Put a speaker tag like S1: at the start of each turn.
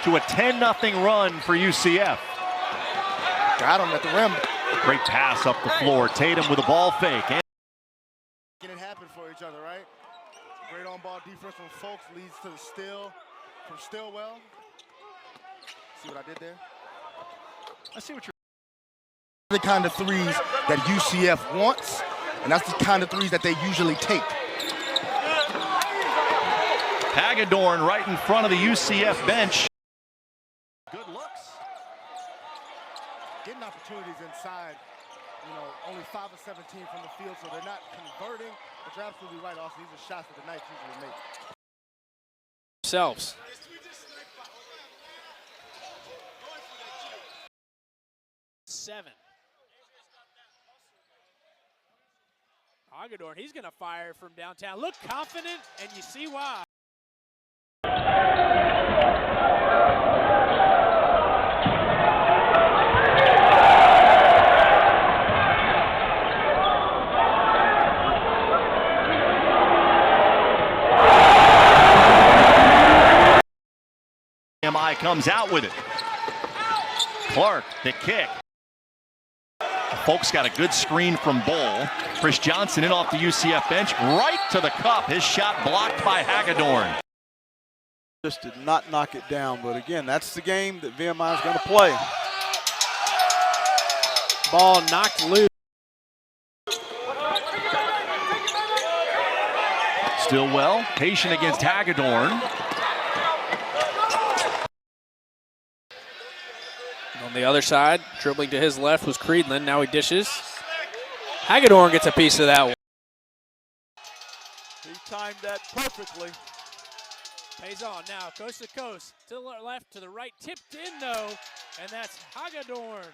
S1: to a 10-0 run for UCF.
S2: Got him at the rim.
S1: Great pass up the floor. Tatum with a ball fake.
S2: Making it happen for each other, right? Great on-ball defense from Folks leads to the steal from Stillwell. See what I did there?
S1: I see what you're.
S2: The kind of threes that UCF wants, and that's the kind of threes that they usually take.
S1: Hagedorn right in front of the UCF bench. Good looks.
S2: Getting opportunities inside, only 5 of 17 from the field, so they're not converting. But you're absolutely right, Austin. These are shots that the Knights usually make.
S3: Themselves. Seven. Hagedorn, he's going to fire from downtown. Look confident, and you see why.
S1: VMI comes out with it. Clark, the kick. Folks got a good screen from Bull. Chris Johnson in off the UCF bench, right to the cup. His shot blocked by Hagedorn.
S4: Just did not knock it down, but again, that's the game that VMI is going to play.
S3: Ball knocked loose.
S1: Stillwell, patient against Hagedorn.
S3: On the other side, dribbling to his left was Creedland. Now he dishes. Hagedorn gets a piece of that one.
S4: He timed that perfectly.
S3: Pays on now, coast to coast, to the left, to the right, tipped in though, and that's Hagedorn.